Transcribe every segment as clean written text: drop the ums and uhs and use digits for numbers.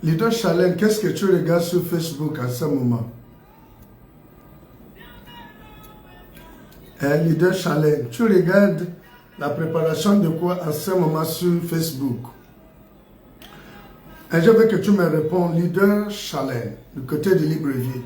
Leader Chalène, qu'est-ce que tu regardes sur Facebook à ce moment? Leader Chalène, tu regardes la préparation de quoi à ce moment sur Facebook? Et je veux que tu me réponds, Leader Chalène, du côté de Libreville.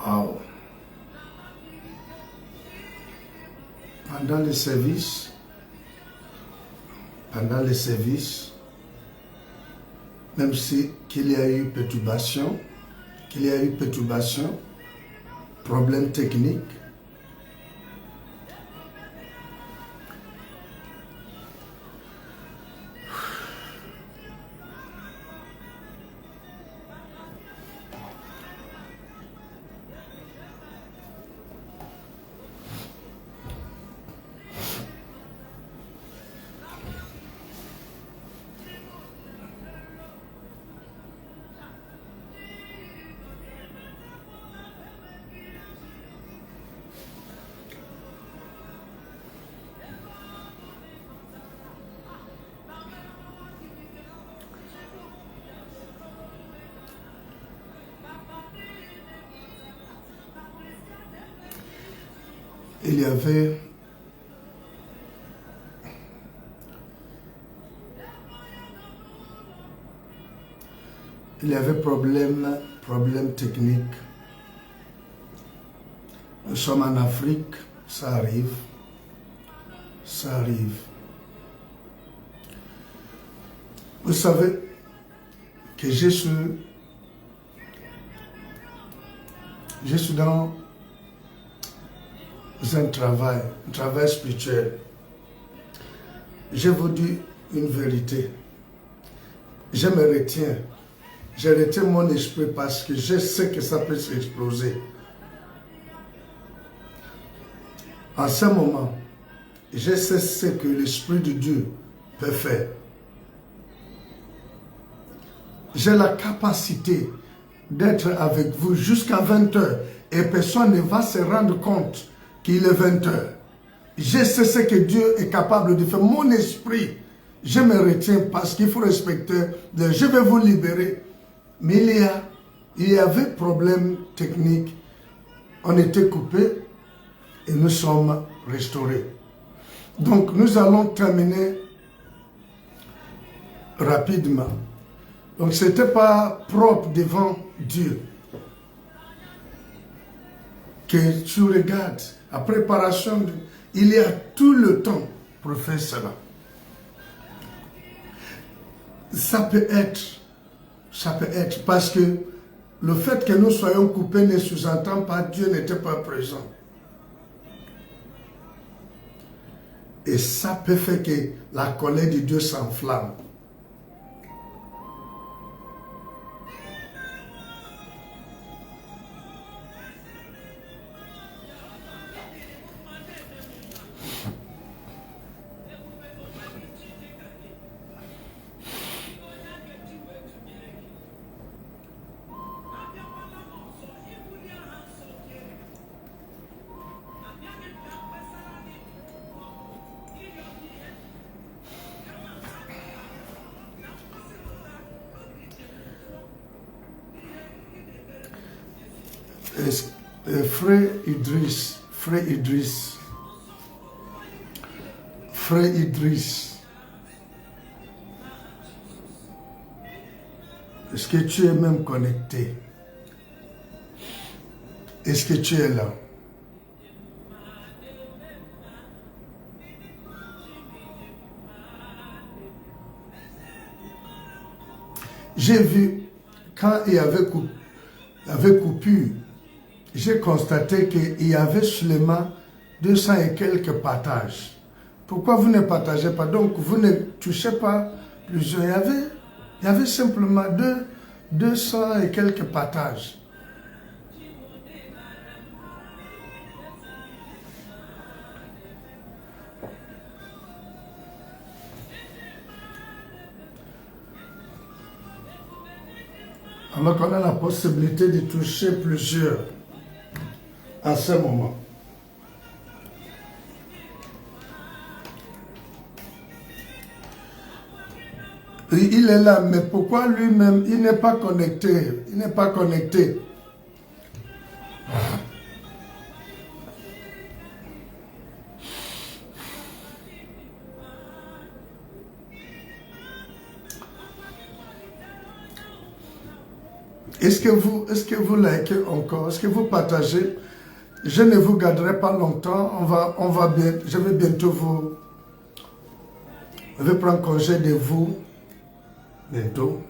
Wow. Pendant les services, même si qu'il y a eu perturbation, problème technique, il y avait problème technique. Nous sommes en Afrique, ça arrive. Vous savez que je suis dans un travail spirituel. Je vous dis une vérité. Je me retiens. Je retiens mon esprit parce que je sais que ça peut s'exploser. En ce moment, je sais ce que l'Esprit de Dieu peut faire. J'ai la capacité d'être avec vous jusqu'à 20 h et personne ne va se rendre compte qu'il est 20 h. Je sais ce que Dieu est capable de faire. Mon esprit, je me retiens parce qu'il faut respecter. Je vais vous libérer. Mais il y avait problème technique. On était coupés et nous sommes restaurés. Donc nous allons terminer rapidement. Donc ce n'était pas propre devant Dieu. Que tu regardes, la préparation, il y a tout le temps pour faire cela. Ça peut être parce que le fait que nous soyons coupés ne sous-entend pas que Dieu n'était pas présent. Et ça peut faire que la colère de Dieu s'enflamme. Frère Idriss, est-ce que tu es même connecté? Est-ce que tu es là? J'ai vu, quand il y avait coupure, j'ai constaté qu'il y avait seulement 200 et quelques partages. Pourquoi vous ne partagez pas? Donc, vous ne touchez pas plusieurs. Il y avait simplement 200 et quelques partages. Alors qu'on a la possibilité de toucher plusieurs à ce moment. Il est là, mais pourquoi lui-même, il n'est pas connecté? Il n'est pas connecté. Est-ce que vous likez encore? Est-ce que vous partagez? Je ne vous garderai pas longtemps. Je vais bientôt je vais prendre congé de vous. Bientôt.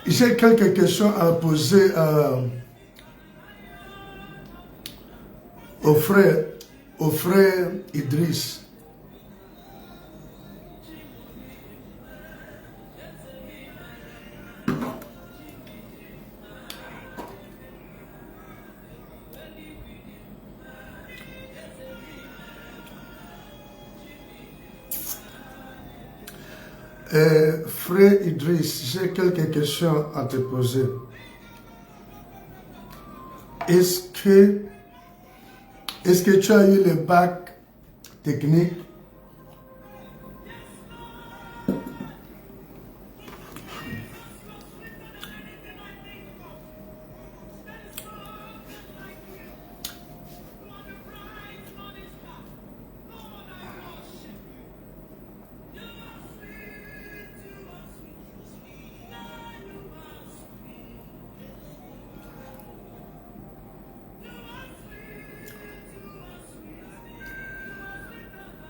J'ai quelques questions à poser au frère Idriss. Frère Idriss, j'ai quelques questions à te poser. Est-ce que tu as eu le bac technique?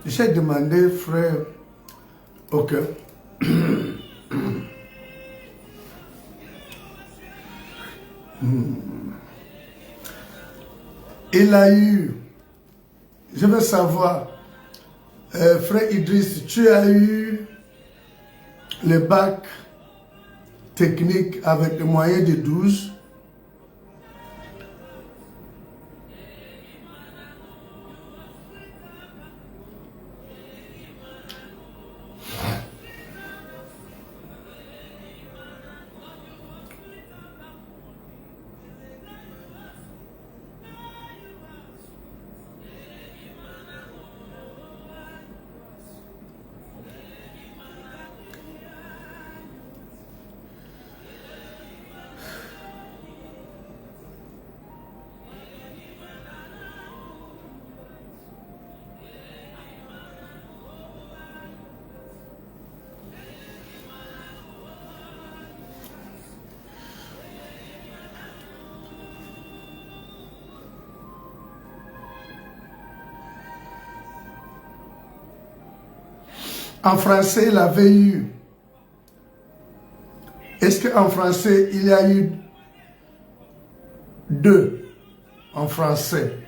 J'ai demandé, frère, ok. Il a eu, je veux savoir, frère Idriss, tu as eu le bac technique avec le moyen de 12. En français, il avait eu. Est-ce qu'en français, il y a eu 2 en français?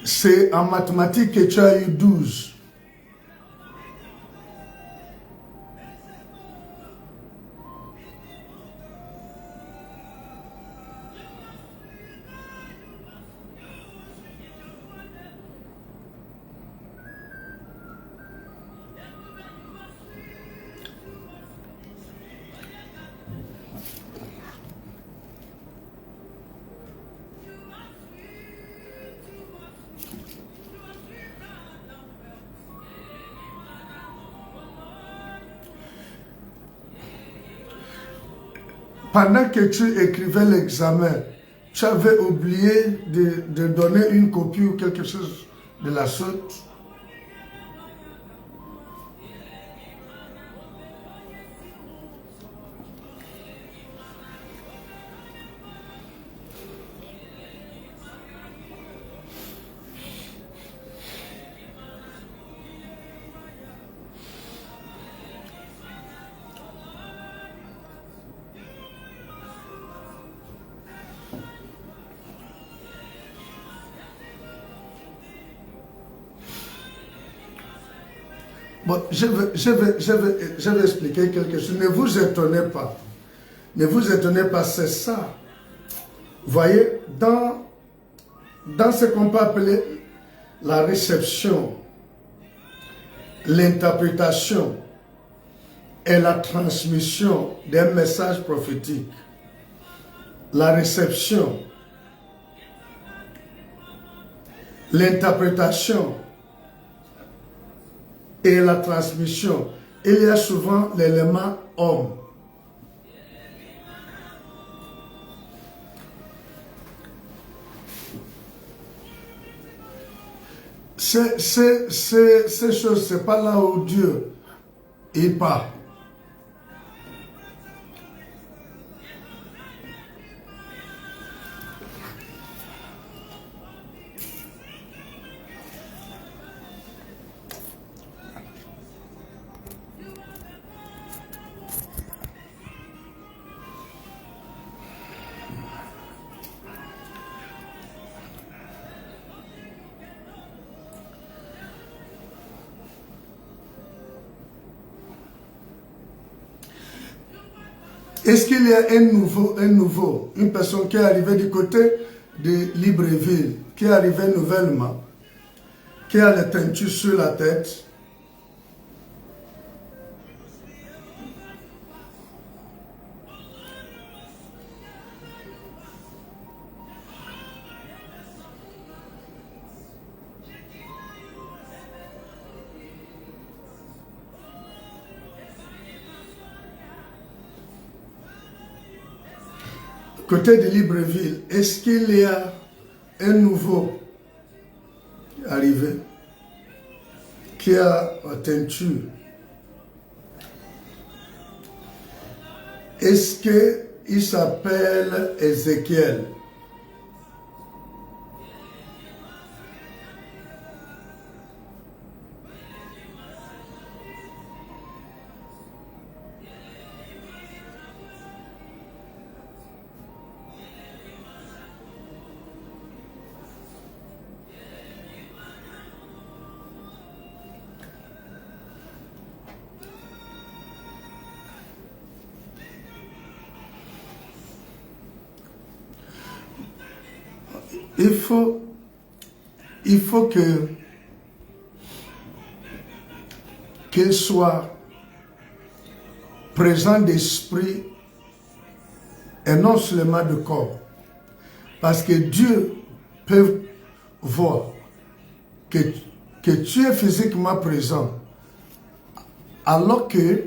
C'est en mathématiques que tu as eu 12. pendant que tu écrivais l'examen, tu avais oublié de donner une copie ou quelque chose de la sorte? Bon, je vais expliquer quelque chose. Ne vous étonnez pas. Ne vous étonnez pas, c'est ça. Vous voyez, dans ce qu'on peut appeler la réception, l'interprétation et la transmission d'un message prophétique, la réception, l'interprétation et la transmission, il y a souvent l'élément homme. Ces choses, c'est pas là où Dieu il part. Est-ce qu'il y a une personne qui est arrivée du côté de Libreville, qui est arrivée nouvellement, qui a les teintures sur la tête? Côté de Libreville, est-ce qu'il y a un nouveau arrivé qui a la teinture? Est-ce qu'il s'appelle Ézéchiel? Il faut qu'il soit présent d'esprit et non seulement de corps. Parce que Dieu peut voir que tu es physiquement présent alors que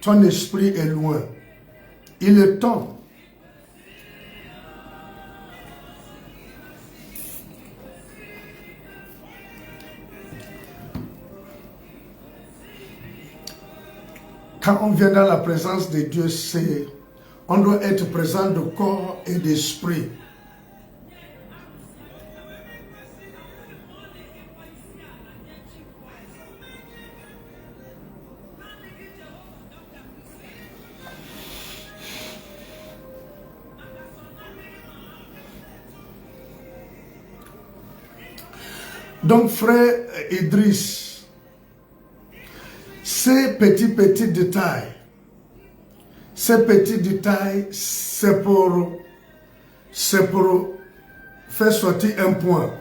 ton esprit est loin. Il est temps quand on vient dans la présence de Dieu, on doit être présent de corps et d'esprit. Donc, frère Idriss, ces petits détails, c'est pour faire sortir un point.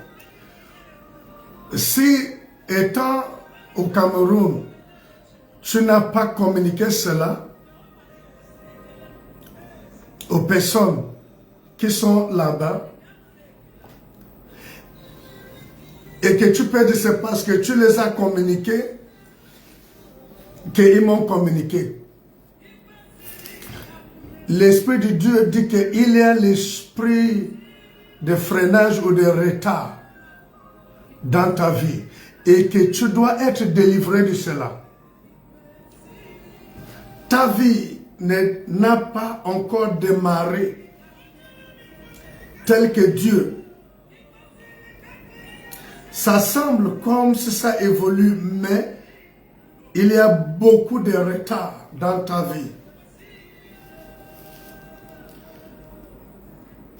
Si, étant au Cameroun, tu n'as pas communiqué cela aux personnes qui sont là-bas, et que tu peux dire c'est parce que tu les as communiqués qu'ils m'ont communiqué. l'Esprit de Dieu dit qu'il y a l'esprit de freinage ou de retard dans ta vie et que tu dois être délivré de cela. Ta vie n'a pas encore démarré tel que Dieu. Ça semble comme si ça évolue, mais il y a beaucoup de retard dans ta vie.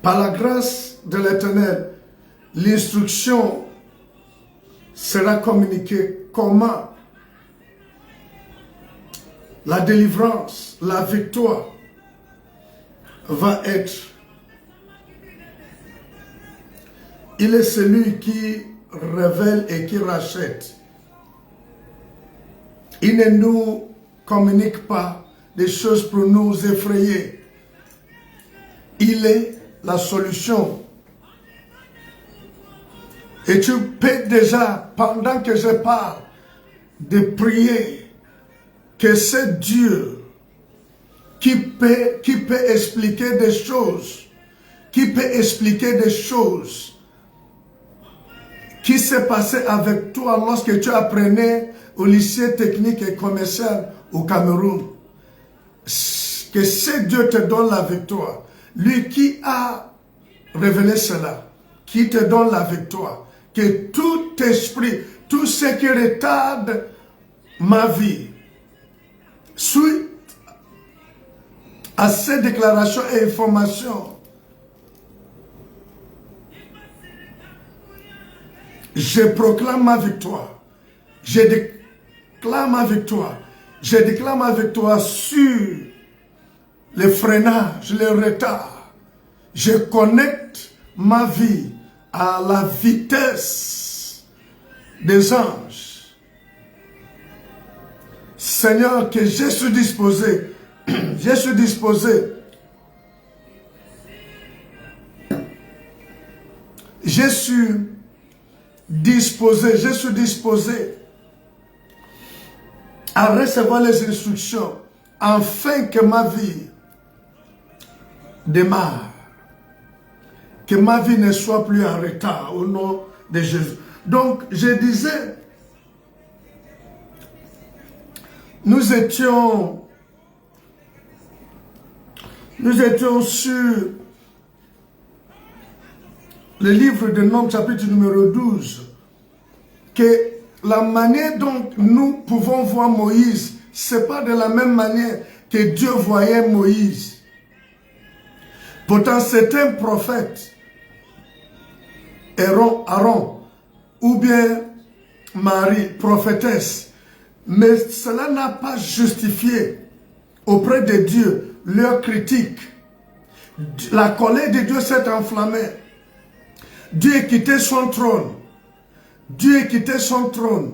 Par la grâce de l'Éternel, l'instruction sera communiquée. Comment la délivrance, la victoire va être. Il est celui qui révèle et qui rachète. Il ne nous communique pas des choses pour nous effrayer. Il est la solution. Et tu peux déjà, pendant que je parle, de prier que c'est Dieu qui peut expliquer des choses, qui s'est passé avec toi lorsque tu apprenais au lycée technique et commercial au Cameroun. Que c'est Dieu te donne la victoire. Lui qui a révélé cela, qui te donne la victoire. Que tout esprit, tout ce qui retarde ma vie, suite à ces déclarations et informations, je proclame ma victoire. Je déclare ma victoire. Je déclare ma victoire sur les freinages, les retards. Je connecte ma vie à la vitesse des anges. Seigneur, que je suis disposé. Je suis disposé. Je suis disposé à recevoir les instructions afin que ma vie démarre. Que ma vie ne soit plus en retard au nom de Jésus. Donc, je disais, nous étions sur le livre de Nombres, chapitre numéro 12, que la manière dont nous pouvons voir Moïse, ce n'est pas de la même manière que Dieu voyait Moïse. Pourtant, c'est un prophète, Aaron, ou bien Marie, prophétesse, mais cela n'a pas justifié auprès de Dieu leur critique. La colère de Dieu s'est enflammée. Dieu a quitté son trône. Dieu a quitté son trône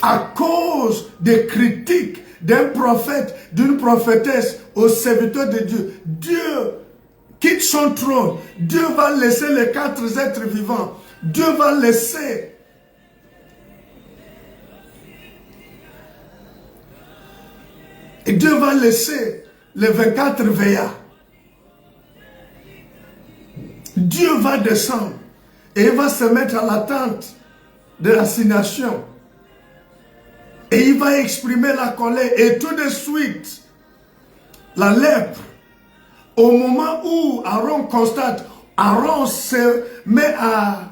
à cause des critiques d'un prophète, d'une prophétesse au serviteur de Dieu. Dieu quitte son trône. Dieu va laisser les 4 êtres vivants. Dieu va laisser les 24 veillards. Dieu va descendre et il va se mettre à l'attente de l'assignation. Et il va exprimer la colère. Et tout de suite, la lèpre, au moment où Aaron constate, Aaron se met à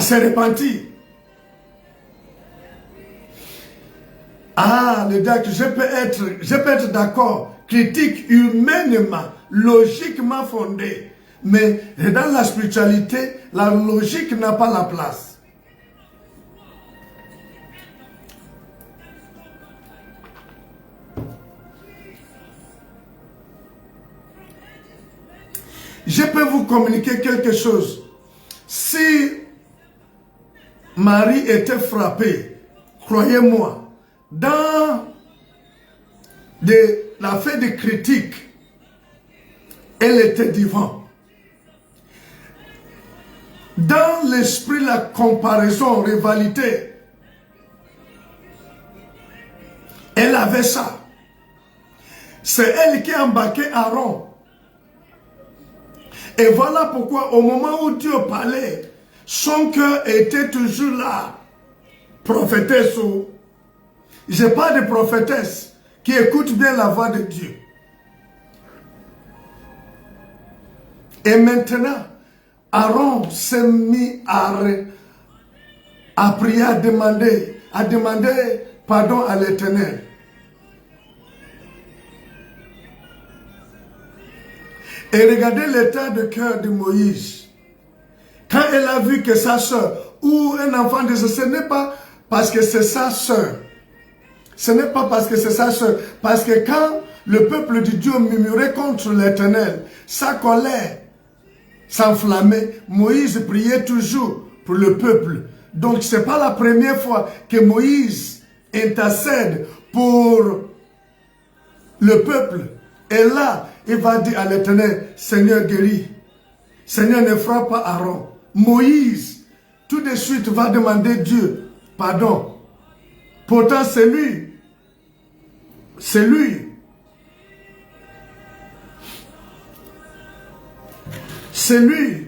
se repentir. Ah, le diable, je peux être d'accord, critique humainement, logiquement fondée. Mais dans la spiritualité, la logique n'a pas la place. Je peux vous communiquer quelque chose. Si Marie était frappée, croyez-moi, dans la fait de critique, elle était divine. Dans l'esprit, la comparaison, rivalité, Elle avait ça. C'est elle qui a embarqué Aaron. Et voilà pourquoi au moment où Dieu parlait, son cœur était toujours là. Prophétesse. Je parle de prophétesse qui écoute bien la voix de Dieu. Et maintenant, Aaron s'est mis à prier, à demander pardon à l'Éternel. Et regardez l'état de cœur de Moïse. Quand elle a vu que sa soeur ou un enfant de ce n'est pas parce que c'est sa soeur. Ce n'est pas parce que c'est sa soeur. Parce que quand le peuple de Dieu murmurait contre l'Éternel, sa colère s'enflammait, Moïse priait toujours pour le peuple. Donc ce n'est pas la première fois que Moïse intercède pour le peuple. Et là, il va dire à l'Éternel, Seigneur guéris. Seigneur ne frappe pas Aaron. Moïse, tout de suite, va demander Dieu pardon. Pourtant, c'est lui. C'est lui. C'est lui.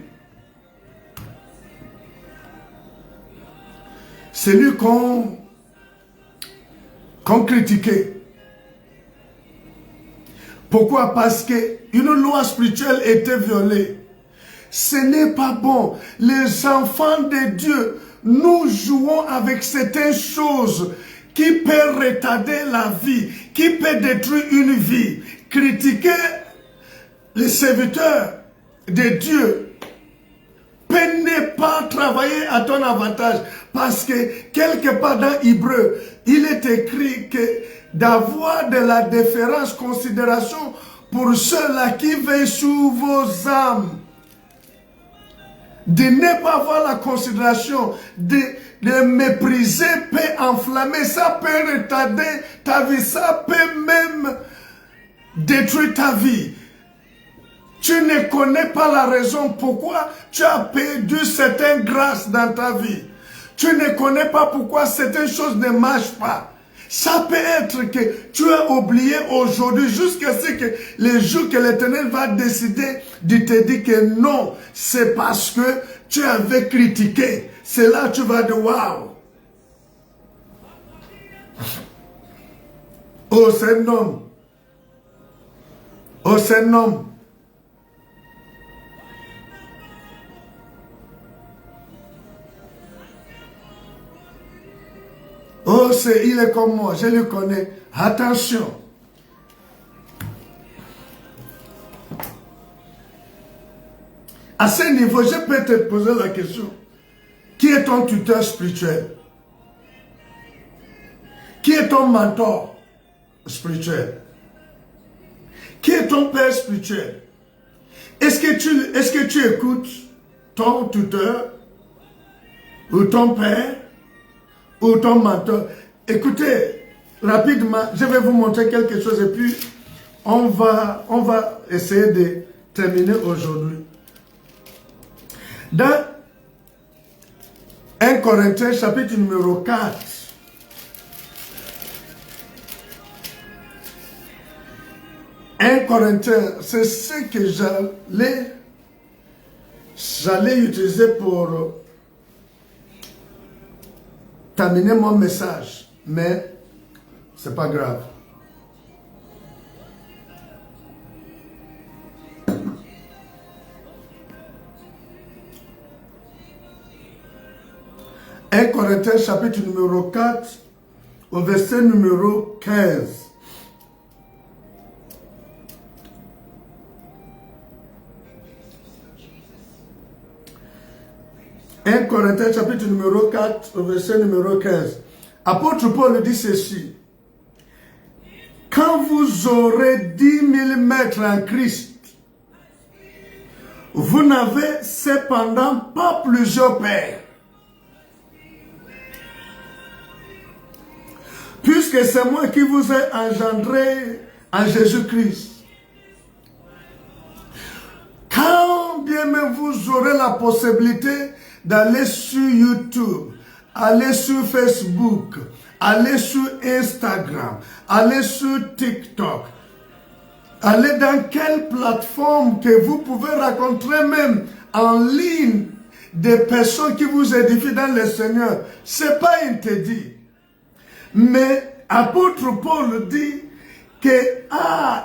C'est lui qu'on critiquait. Pourquoi? Parce qu'une loi spirituelle était violée. Ce n'est pas bon. Les enfants de Dieu, nous jouons avec certaines choses qui peuvent retarder la vie, qui peuvent détruire une vie. Critiquer les serviteurs de Dieu peut ne pas travailler à ton avantage. Parce que quelque part dans Hébreu, il est écrit que d'avoir de la déférence, considération pour ceux-là qui veillent sur vos âmes. De ne pas avoir la considération, de mépriser peut enflammer, ça peut retarder ta vie, ça peut même détruire ta vie. Tu ne connais pas la raison pourquoi tu as perdu certaines grâces dans ta vie. Tu ne connais pas pourquoi certaines choses ne marchent pas. Ça peut être que tu as oublié aujourd'hui jusqu'à ce que le jour que l'Éternel va décider de te dire que non, c'est parce que tu avais critiqué. C'est là que tu vas dire waouh. Oh, c'est un homme. Oh, c'est un homme. Oh, il est comme moi, je le connais. Attention. À ce niveau, je peux te poser la question. Qui est ton tuteur spirituel? Qui est ton mentor spirituel? Qui est ton père spirituel? Est-ce que tu écoutes ton tuteur ou ton père ou ton mentor? Écoutez, rapidement, je vais vous montrer quelque chose et puis on va essayer de terminer aujourd'hui. Dans 1 Corinthiens chapitre numéro 4, c'est ce que j'allais utiliser pour terminer mon message, mais c'est pas grave. « 1 Corinthiens chapitre numéro 4 au verset numéro 15. « 1 Corinthiens chapitre numéro 4 au verset numéro 15. Apôtre Paul dit ceci. « Quand vous aurez 10 000 maîtres en Christ, vous n'avez cependant pas plusieurs pères. Puisque c'est moi qui vous ai engendré en Jésus-Christ. Quand bien même vous aurez la possibilité d'aller sur YouTube, allez sur Facebook, allez sur Instagram, allez sur TikTok, allez dans quelle plateforme que vous pouvez rencontrer même en ligne des personnes qui vous édifient dans le Seigneur. Ce n'est pas interdit. Mais apôtre Paul dit que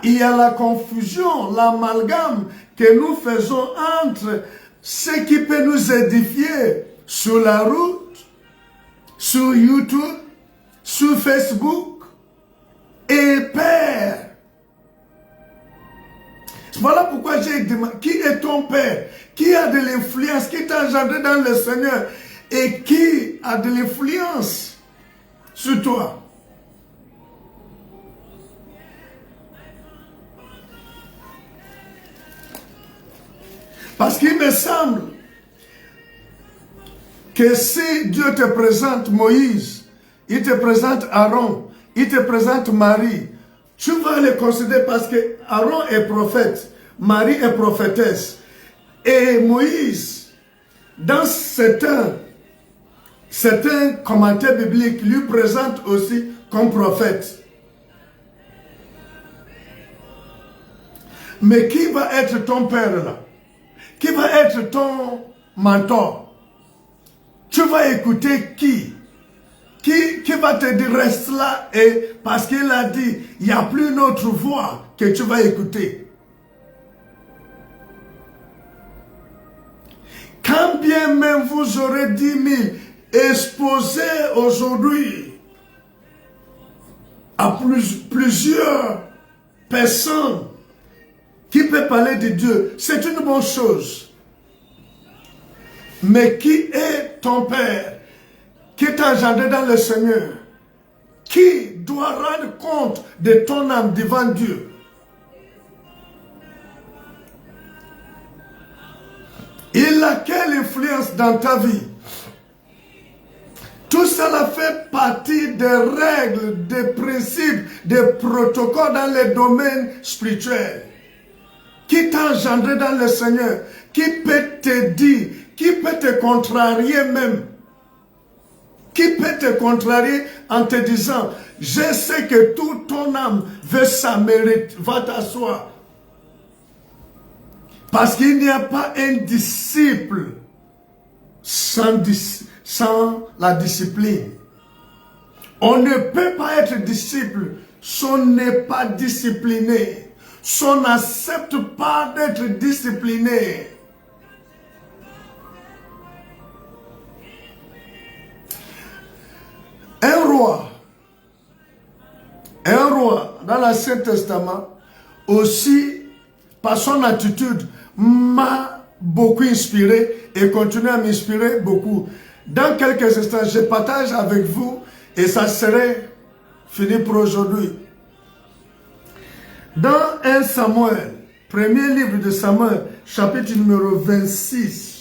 il y a la confusion, l'amalgame que nous faisons entre ce qui peut nous édifier sur la route, sur YouTube, sur Facebook et Père. Voilà pourquoi j'ai demandé, qui est ton Père? Qui a de l'influence? Qui t'a engendré dans le Seigneur? Et qui a de l'influence sur toi? Parce qu'il me semble que si Dieu te présente Moïse, il te présente Aaron, il te présente Marie, tu vas les considérer parce que Aaron est prophète, Marie est prophétesse. Et Moïse, dans certains commentaires bibliques, lui présente aussi comme prophète. Mais qui va être ton père là? Qui va être ton mentor? Tu vas écouter qui? Qui va te dire reste là et parce qu'il a dit, il n'y a plus une autre voix que tu vas écouter. Quand bien même vous aurez 10 000 exposés aujourd'hui à plusieurs personnes qui peuvent parler de Dieu, c'est une bonne chose. Mais qui est ton Père? Qui t'a engendré dans le Seigneur? Qui doit rendre compte de ton âme devant Dieu? Il a quelle influence dans ta vie? Tout cela fait partie des règles, des principes, des protocoles dans les domaines spirituels. Qui t'a engendré dans le Seigneur? Qui peut te dire, qui peut te contrarier même? Qui peut te contrarier en te disant, je sais que toute ton âme veut sa mérite, va t'asseoir. Parce qu'il n'y a pas un disciple sans la discipline. On ne peut pas être disciple si on n'est pas discipliné. Si on n'accepte pas d'être discipliné. Un roi dans l'Ancien Testament, aussi par son attitude, m'a beaucoup inspiré et continue à m'inspirer beaucoup. Dans quelques instants, je partage avec vous et ça serait fini pour aujourd'hui. Dans 1 Samuel, premier livre de Samuel, chapitre numéro 26.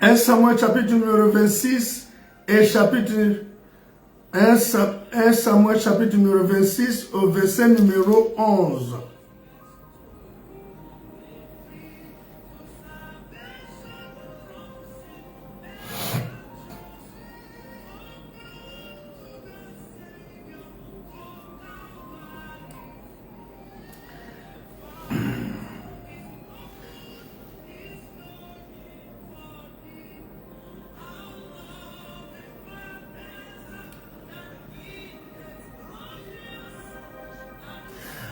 1 Samuel chapitre numéro 26 et chapitre 1 Samuel chapitre numéro 26 au verset numéro 11.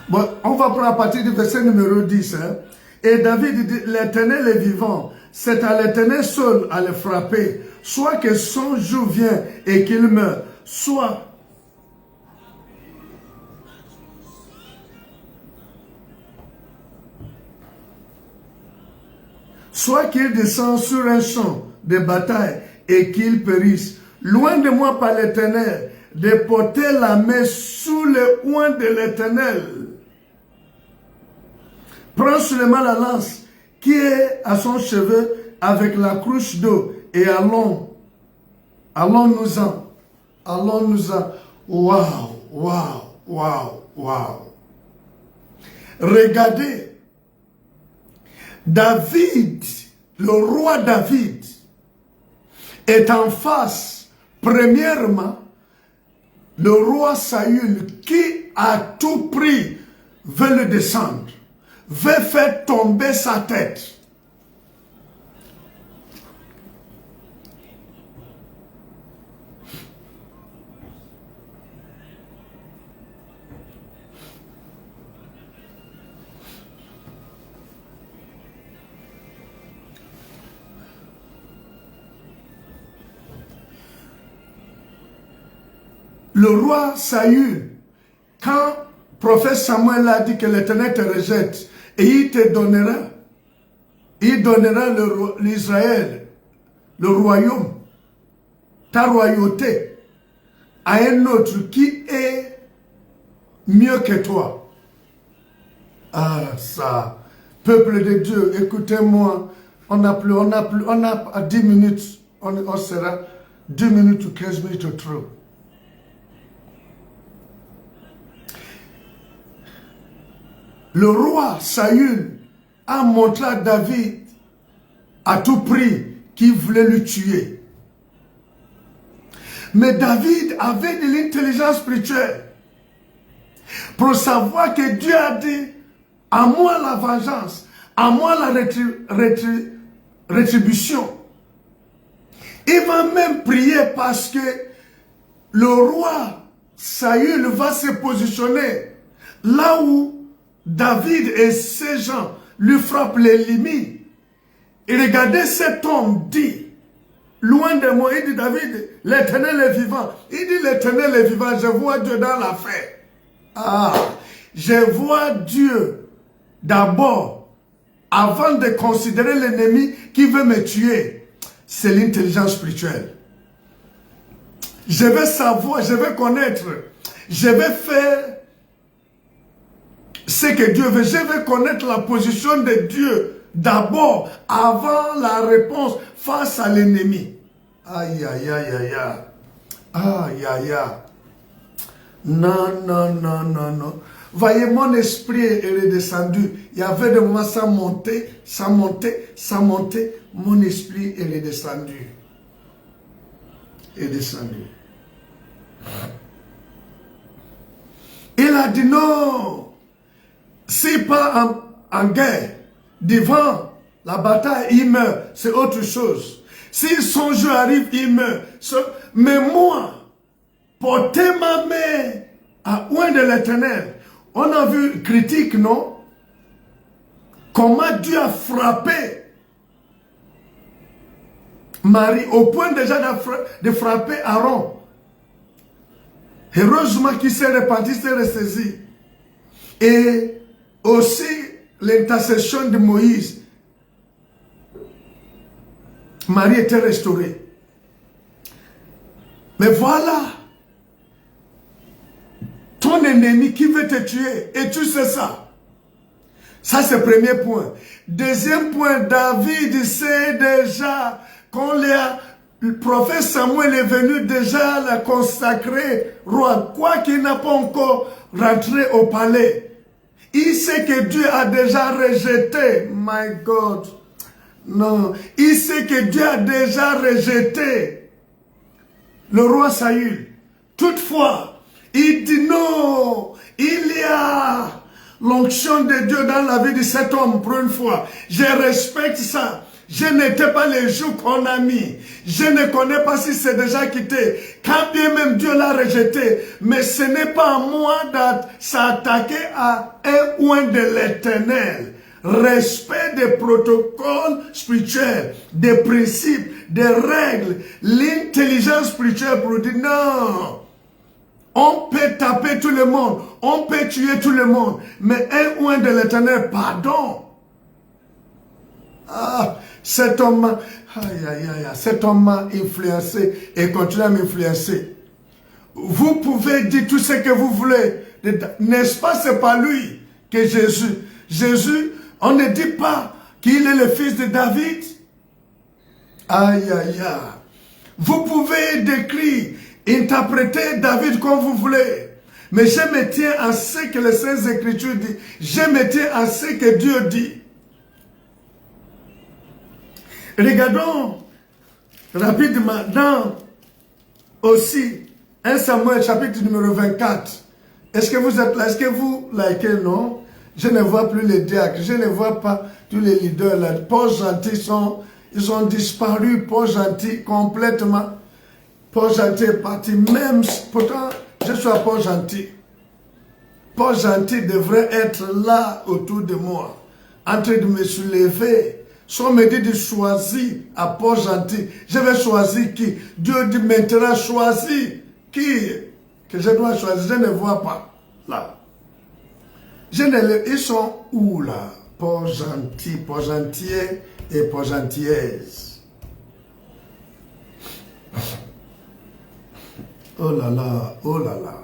Bon, on va prendre à partir du verset numéro 10. Hein. Et David dit, l'Éternel est vivant. C'est à l'Éternel seul à le frapper. Soit que son jour vienne et qu'il meure. Soit soit qu'il descende sur un champ de bataille et qu'il périsse. Loin de moi par l'Éternel, de porter la main sous le oint de l'Éternel. Prends seulement la lance qui est à son cheveu avec la cruche d'eau et allons-nous-en. Allons-nous-en. Waouh, waouh, waouh, waouh. Regardez, David, le roi David, est en face, premièrement, le roi Saül qui à tout prix veut le descendre, veut faire tomber sa tête. Le roi Saül, quand le prophète Samuel a dit que l'Éternel te rejette et il donnera l'Israël, le royaume, ta royauté, à un autre qui est mieux que toi. Ah ça, peuple de Dieu, écoutez-moi, on a 10 minutes, on sera 2 minutes ou 15 minutes au trop. Le roi Saül a montré à David à tout prix qu'il voulait le tuer. Mais David avait de l'intelligence spirituelle pour savoir que Dieu a dit, à moi la vengeance, à moi la rétribution. Il va même prier parce que le roi Saül va se positionner là où David et ses gens lui frappent les limites. Et regardez, cet homme dit, loin de moi, il dit David, l'Éternel est vivant. Il dit l'Éternel est vivant, je vois Dieu dans l'affaire. Ah, je vois Dieu d'abord, avant de considérer l'ennemi qui veut me tuer. C'est l'intelligence spirituelle. Je vais savoir, je vais connaître, je vais faire ce que Dieu veut. Je vais connaître la position de Dieu d'abord, avant la réponse face à l'ennemi. Aïe, aïe, aïe, aïe, aïe. Aïe, aïe, aïe. Non, non, non, non, non. Voyez, mon esprit est redescendu. Il y avait des moments sans monter, sans monter, sans monter. Mon esprit est redescendu. Est descendu. Il a dit non. S'il part en guerre, devant la bataille, il meurt. C'est autre chose. Si son jeu arrive, il meurt. Mais moi, porter ma main à oint de l'Éternel. On a vu critique, non? Comment Dieu a frappé Marie, au point déjà de frapper Aaron. Heureusement qu'il s'est repenti, s'est ressaisi. Et aussi l'intercession de Moïse. Marie était restaurée. Mais voilà, ton ennemi qui veut te tuer, et tu sais ça. Ça, c'est le premier point. Deuxième point, David sait déjà quand le prophète Samuel est venu déjà la consacrer roi, quoi qu'il n'a pas encore rentré au palais. Il sait que Dieu a déjà rejeté. My God. Non. Il sait que Dieu a déjà rejeté le roi Saül. Toutefois, il dit non. Il y a l'onction de Dieu dans la vie de cet homme pour une fois. Je respecte ça. Je n'étais pas les jours qu'on a mis. Je ne connais pas si c'est déjà quitté. Quand bien même Dieu l'a rejeté. Mais ce n'est pas à moi de s'attaquer à un oint de l'Éternel. Respect des protocoles spirituels, des principes, des règles. L'intelligence spirituelle pour dire non. On peut taper tout le monde. On peut tuer tout le monde. Mais un oint de l'Éternel, pardon. Ah, cet homme m'a influencé et continue à m'influencer. Vous pouvez dire tout ce que vous voulez. N'est-ce pas, c'est pas lui que Jésus. Jésus, on ne dit pas qu'il est le fils de David. Aïe, aïe, aïe. Vous pouvez décrire, interpréter David comme vous voulez. Mais je me tiens à ce que les Saintes Écritures disent. Je me tiens à ce que Dieu dit. Regardons rapidement dans aussi 1 Samuel chapitre numéro 24. Est-ce que vous êtes là? Est-ce que vous likez? Non? Je ne vois plus les diacres. Je ne vois pas tous les leaders là. Paul Gentil ils ont disparu. Paul Gentil complètement. Paul Gentil est parti. Même pourtant, je suis à Paul Gentil. Paul Gentil devrait être là autour de moi, en train de me soulever. Si on me dit de choisir à Paul Gentil, je vais choisir qui? Dieu dit maintenant choisis qui que je dois choisir. Je ne vois pas là. Ils sont où là? Paul Gentil, Paul Gentier et Paul Gentieuse. Oh là là, oh là là.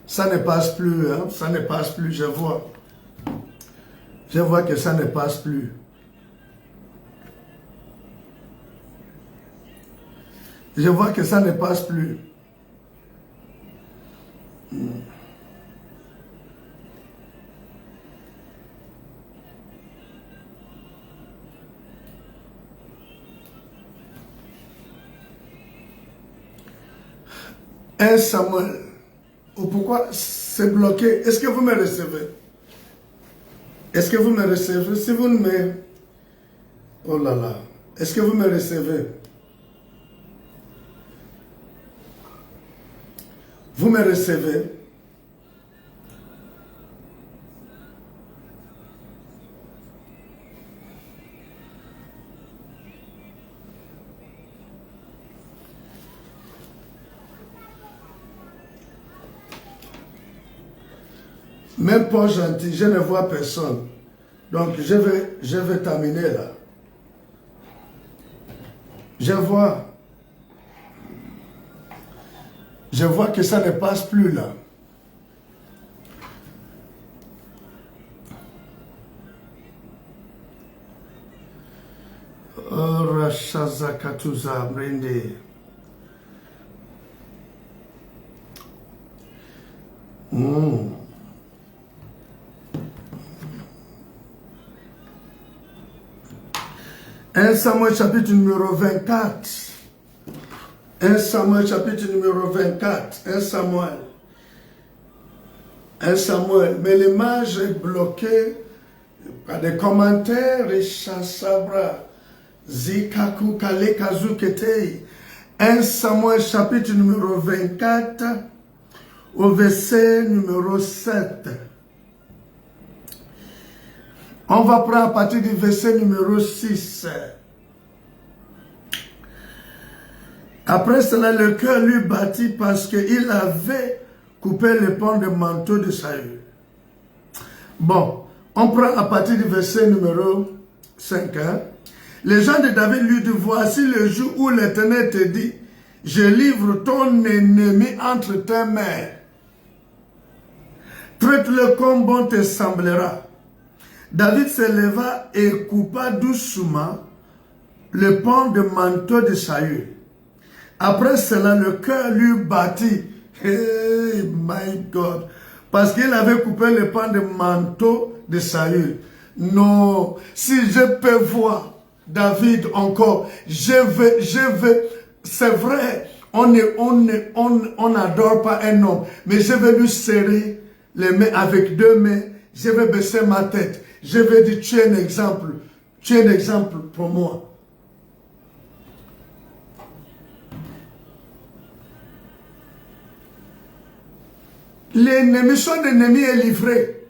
Ça ne passe plus, hein? Ça ne passe plus, je vois. Je vois que ça ne passe plus. Je vois que ça ne passe plus. Un Samuel. Pourquoi c'est bloqué? Est-ce que vous me recevez? Est-ce que vous me recevez? Si vous ne me... Oh là là. Est-ce que vous me recevez? Vous me recevez? Même pas gentil, je ne vois personne. Donc je vais terminer là. Je vois que ça ne passe plus là. Rachazakatuza Brinde. Un Samuel chapitre numéro 24. 1 Samuel chapitre numéro 24. 1 Samuel. 1 Samuel. Mais l'image est bloquée par des commentaires. Richasabra. Zikaku Kalekazu Ketei. 1 Samuel chapitre numéro 24. Au verset numéro 7. On va prendre à partir du verset numéro 6. Après cela, le cœur lui battit parce qu'il avait coupé le pan de manteau de Saül. Bon, on prend à partir du verset numéro 5. Les gens de David lui disent, voici le jour où l'Éternel te dit, je livre ton ennemi entre tes mains. Traite-le comme bon te semblera. David se leva et coupa doucement le pan de manteau de Saül. Après cela, le cœur lui battit. Hey, my God. Parce qu'il avait coupé le pan de manteau de Saül. Non, si je peux voir David encore, je veux, c'est vrai, on n'adore pas un homme, mais je vais lui serrer les mains avec 2 mains, je vais baisser ma tête. Je vais dire, tu es un exemple. Tu es un exemple pour moi. L'ennemi, son ennemi est livré.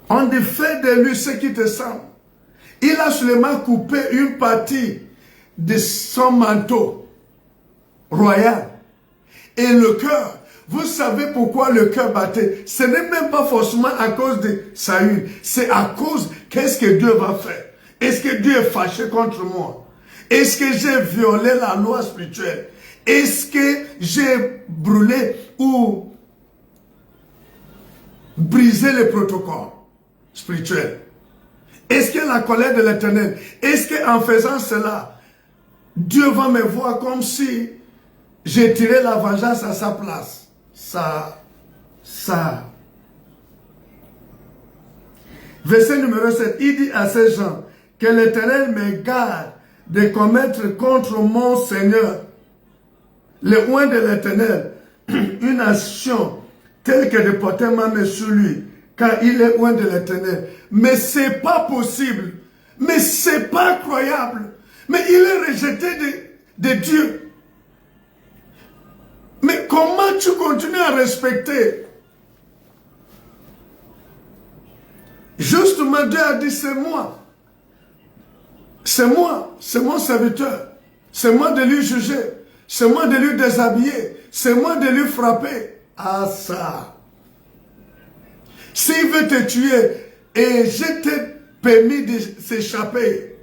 On fait de lui ce qui te semble. Il a seulement coupé une partie de son manteau royal. Et le cœur, Vous savez pourquoi le cœur battait? Ce n'est même pas forcément à cause de Saül. C'est à cause qu'est-ce que Dieu va faire. Est-ce que Dieu est fâché contre moi? Est-ce que j'ai violé la loi spirituelle? Est-ce que j'ai brûlé ou brisé les protocoles spirituels? Est-ce que la colère de l'Éternel, est-ce qu'en faisant cela, Dieu va me voir comme si j'ai tiré la vengeance à sa place? Ça. Verset numéro 7, il dit à ces gens, que l'Éternel me garde de commettre contre mon Seigneur, le oint de l'Éternel, une action telle que de porter ma main sur lui, car il est oint de l'Éternel. Mais c'est pas possible, mais c'est pas croyable, mais il est rejeté de Dieu. Mais comment tu continues à respecter? Justement, Dieu a dit, c'est moi. C'est moi, c'est mon serviteur. C'est moi de lui juger. C'est moi de lui déshabiller. C'est moi de lui frapper. Ah ça. S'il veut te tuer et je t'ai permis de s'échapper,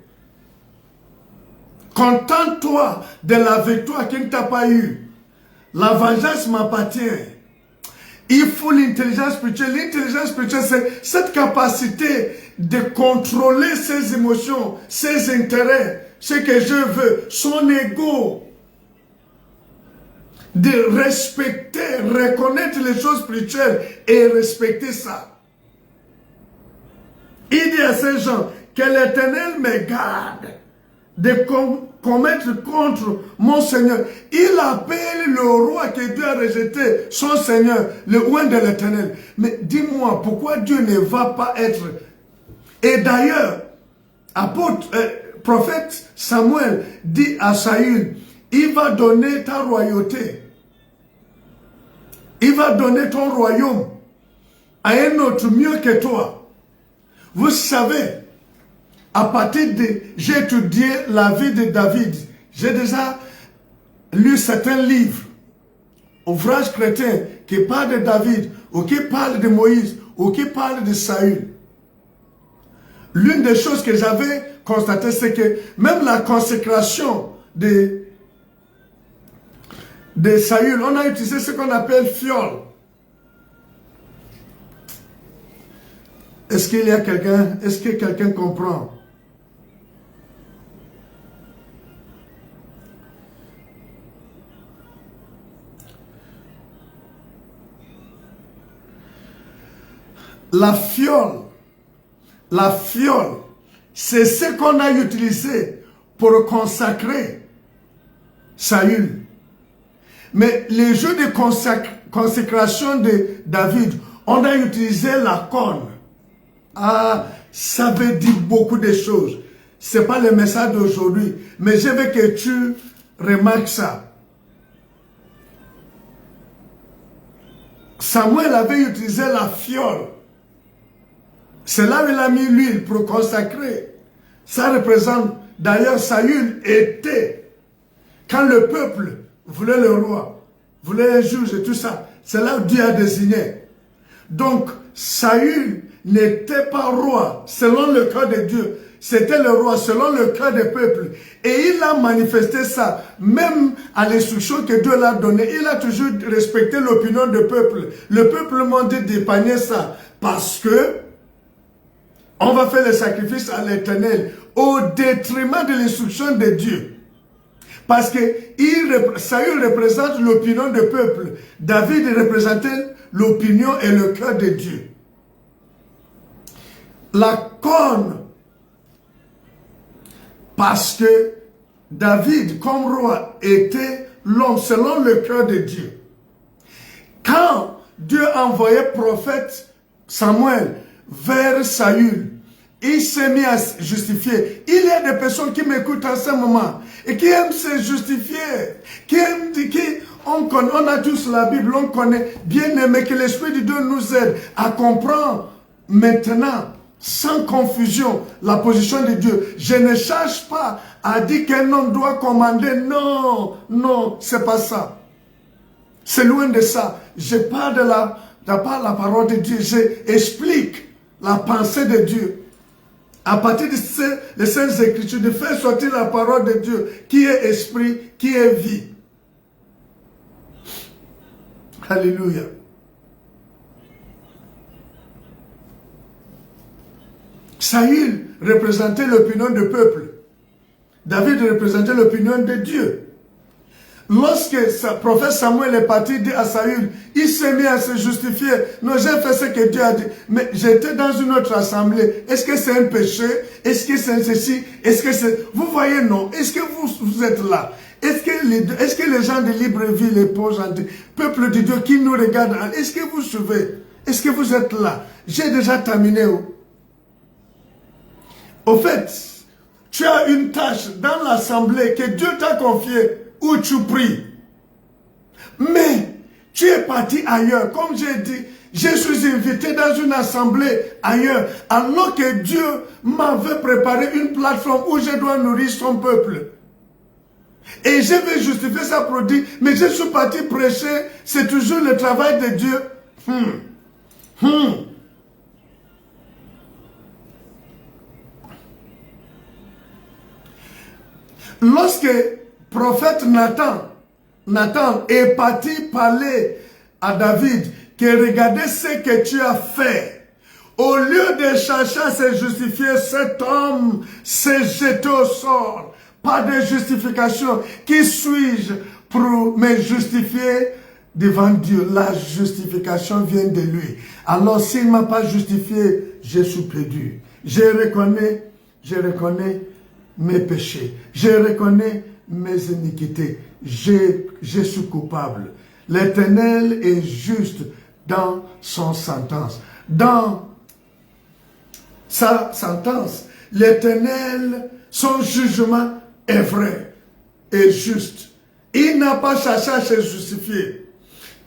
contente-toi de la victoire qu'il ne t'a pas eue. La vengeance m'appartient. Il faut l'intelligence spirituelle. L'intelligence spirituelle, c'est cette capacité de contrôler ses émotions, ses intérêts, ce que je veux, son ego. De respecter, reconnaître les choses spirituelles et respecter ça. Il dit à ces gens que l'Éternel me garde de commettre contre mon Seigneur. Il appelle le roi que Dieu a rejeté, son Seigneur, le oint de l'Éternel. Mais dis-moi, pourquoi Dieu ne va pas être... Et d'ailleurs, prophète Samuel dit à Saül, il va donner ta royauté. Il va donner ton royaume à un autre mieux que toi. Vous savez, à partir de... J'ai étudié la vie de David. J'ai déjà lu certains livres, ouvrages chrétiens qui parlent de David, ou qui parlent de Moïse, ou qui parlent de Saül. L'une des choses que j'avais constatées, c'est que même la consécration de Saül, on a utilisé ce qu'on appelle fiole. Est-ce qu'il y a quelqu'un, est-ce que quelqu'un comprend? La fiole, c'est ce qu'on a utilisé pour consacrer Saül. Mais les jeux de consécration de David, on a utilisé la corne. Ah, ça veut dire beaucoup de choses. Ce n'est pas le message d'aujourd'hui, mais je veux que tu remarques ça. Samuel avait utilisé la fiole. C'est là où il a mis l'huile pour consacrer. Ça représente, d'ailleurs, Saül était, quand le peuple voulait le roi, voulait un juge et tout ça, c'est là où Dieu a désigné. Donc, Saül n'était pas roi selon le cœur de Dieu. C'était le roi selon le cœur des peuples. Et il a manifesté ça, même à l'instruction que Dieu l'a donnée. Il a toujours respecté l'opinion du peuple. Le peuple m'a dit d'épargner ça. Parce que on va faire le sacrifice à l'Éternel au détriment de l'instruction de Dieu. Parce que Saül représente l'opinion du peuple. David représentait l'opinion et le cœur de Dieu. La corne, parce que David, comme roi, était l'homme selon le cœur de Dieu. Quand Dieu envoyait prophète Samuel vers Saül, il s'est mis à justifier. Il y a des personnes qui m'écoutent en ce moment et qui aiment se justifier, on a tous la Bible, on connaît, bien aimé, que l'Esprit de Dieu nous aide à comprendre maintenant, sans confusion, la position de Dieu. Je ne cherche pas à dire qu'un homme doit commander. Non, non, c'est pas ça. C'est loin de ça. Je parle de la parole de Dieu. J'explique la pensée de Dieu. À partir de les Saintes Écritures, de faire sortir la parole de Dieu, qui est esprit, qui est vie. Alléluia. Saül représentait l'opinion du peuple. David représentait l'opinion de Dieu. Lorsque le prophète Samuel est parti dire à Saül, il s'est mis à se justifier. Non, j'ai fait ce que Dieu a dit. Mais j'étais dans une autre assemblée. Est-ce que c'est un péché? Est-ce que c'est ceci? Est-ce que c'est... Vous voyez, non. Est-ce que vous êtes là? Est-ce que les gens de Libreville, les pauvres, peuple de Dieu qui nous regardent, est-ce que vous suivez? Est-ce que vous êtes là? J'ai déjà terminé. Au fait, tu as une tâche dans l'assemblée que Dieu t'a confiée où tu pries. Mais tu es parti ailleurs. Comme j'ai dit, je suis invité dans une assemblée ailleurs. Alors que Dieu m'avait préparé une plateforme où je dois nourrir son peuple. Et je vais justifier sa produit, mais je suis parti prêcher. C'est toujours le travail de Dieu. Lorsque prophète Nathan est parti parler à David que regardez ce que tu as fait. Au lieu de chercher à se justifier, cet homme s'est jeté au sort. Pas de justification. Qui suis-je pour me justifier devant Dieu? La justification vient de lui. Alors s'il ne m'a pas justifié, je suis perdu. Je reconnais mes péchés. Je reconnais mes iniquités. Je suis coupable. L'Éternel est juste dans son sentence. Dans sa sentence, l'Éternel, son jugement est vrai et juste. Il n'a pas cherché à se justifier.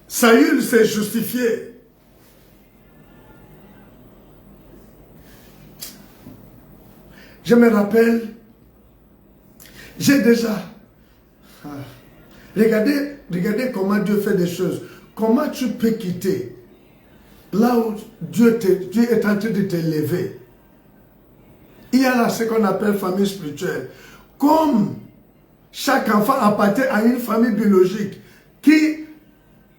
Saül s'est justifié. Je me rappelle, j'ai déjà... Regardez comment Dieu fait des choses. Comment tu peux quitter là où Dieu est en train de t'élever. Il y a là ce qu'on appelle famille spirituelle. Comme chaque enfant appartient à une famille biologique qui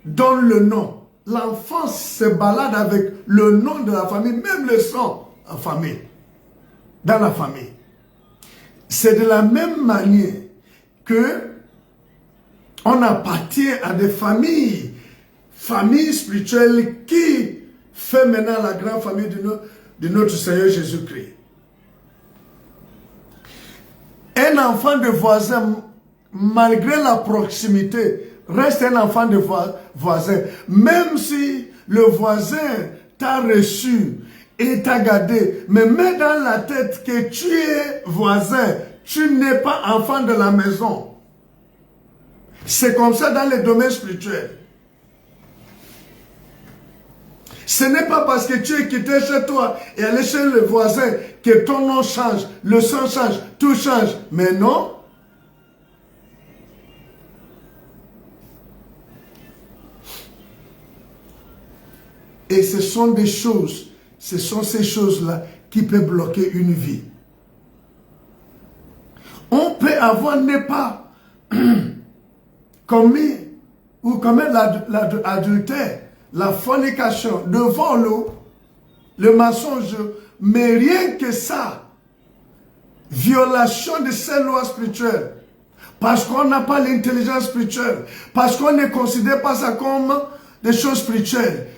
donne le nom. L'enfant se balade avec le nom de la famille, même le sang en famille, dans la famille. C'est de la même manière que on appartient à des familles spirituelles qui fait maintenant la grande famille de notre Seigneur Jésus-Christ. Un enfant de voisin, malgré la proximité, reste un enfant de voisin. Même si le voisin t'a reçu et t'a gardé, mais mets dans la tête que tu es voisin, tu n'es pas enfant de la maison. C'est comme ça dans les domaines spirituels. Ce n'est pas parce que tu es quitté chez toi et allé chez le voisin que ton nom change, le sang change, tout change. Mais non. Et ce sont des choses, ce sont ces choses-là qui peuvent bloquer une vie. On peut avoir n'est pas commis ou commettre l'adultère, la fornication, le vol, le mensonge, mais rien que ça, violation de ces lois spirituelles, parce qu'on n'a pas l'intelligence spirituelle, parce qu'on ne considère pas ça comme des choses spirituelles,